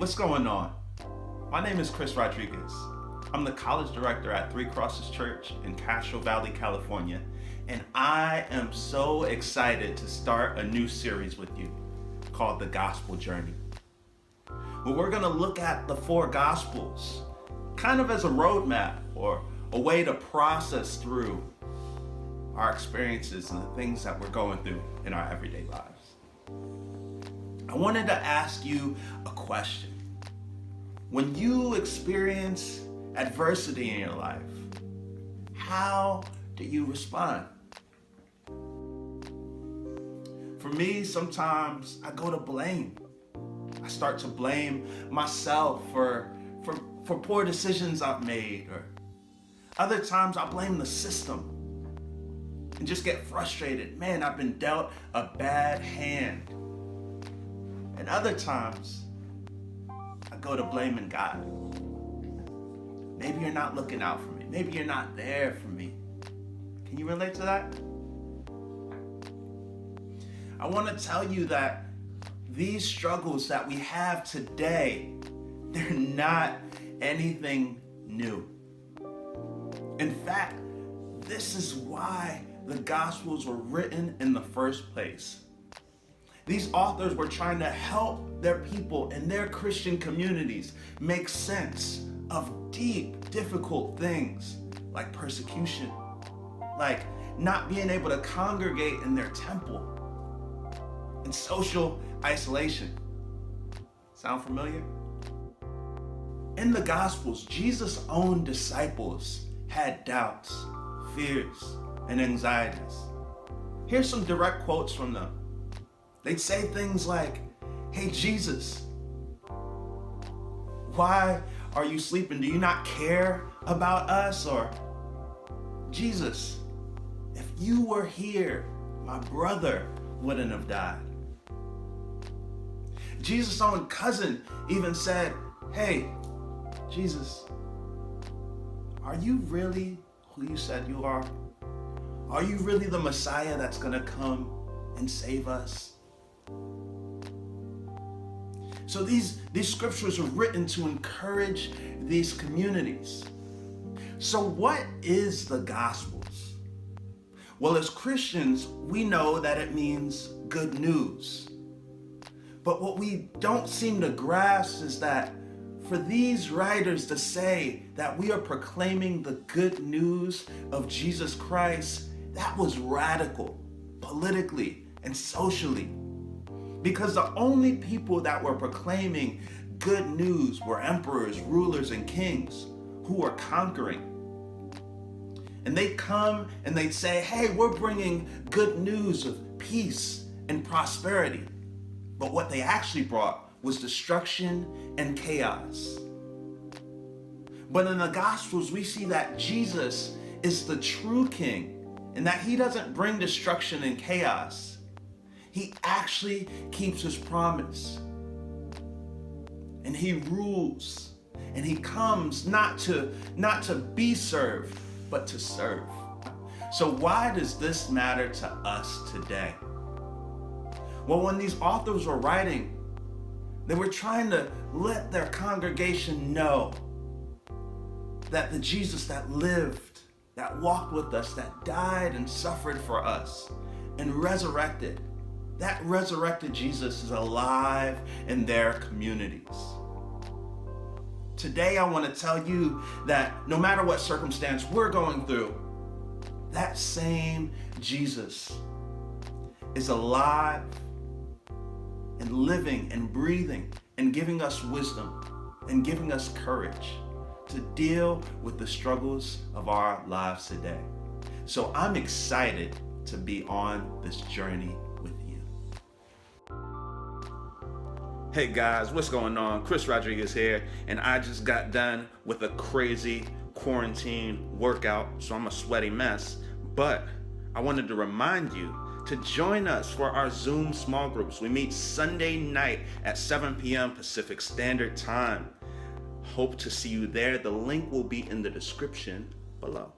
What's going on? My name is Chris Rodriguez. I'm the college director at 3Crosses Church in Castro Valley, California, and I am so excited to start a new series with you called The Gospel Journey, where we're going to look at the four Gospels kind of as a roadmap or a way to process through our experiences and the things that we're going through in our everyday lives. I wanted to ask you a question. When you experience adversity in your life, how do you respond? For me, sometimes I go to blame. I start to blame myself for poor decisions I've made, or other times I blame the system and just get frustrated. Man, I've been dealt a bad hand. And other times, I go to blaming God. Maybe you're not looking out for me. Maybe you're not there for me. Can you relate to that? I want to tell you that these struggles that we have today, they're not anything new. In fact, this is why the Gospels were written in the first place. These authors were trying to help their people and their Christian communities make sense of deep, difficult things like persecution, like not being able to congregate in their temple, and social isolation. Sound familiar? In the Gospels, Jesus' own disciples had doubts, fears, and anxieties. Here's some direct quotes from them. They'd say things like, "Hey Jesus, why are you sleeping? Do you not care about us?" Or, "Jesus, if you were here, my brother wouldn't have died." Jesus' own cousin even said, "Hey, Jesus, are you really who you said you are? Are you really the Messiah that's gonna come and save us?" So these scriptures are written to encourage these communities. So what is the Gospels? Well, as Christians, we know that it means good news. But what we don't seem to grasp is that for these writers to say that we are proclaiming the good news of Jesus Christ, that was radical, politically and socially. Because the only people that were proclaiming good news were emperors, rulers, and kings who were conquering. And they'd come and they'd say, "Hey, we're bringing good news of peace and prosperity." But what they actually brought was destruction and chaos. But in the Gospels, we see that Jesus is the true king and that he doesn't bring destruction and chaos. He actually keeps his promise. And he rules. And he comes not to be served, but to serve. So why does this matter to us today? Well, when these authors were writing, they were trying to let their congregation know that the Jesus that lived, that walked with us, that died and suffered for us, and resurrected, that resurrected Jesus is alive in their communities. Today, I want to tell you that no matter what circumstance we're going through, that same Jesus is alive and living and breathing and giving us wisdom and giving us courage to deal with the struggles of our lives today. So I'm excited to be on this journey with you. Hey guys, what's going on? Chris Rodriguez here, and I just got done with a crazy quarantine workout, so I'm a sweaty mess, but I wanted to remind you to join us for our Zoom small groups. We meet Sunday night at 7 p.m. Pacific Standard Time. Hope to see you there. The link will be in the description below.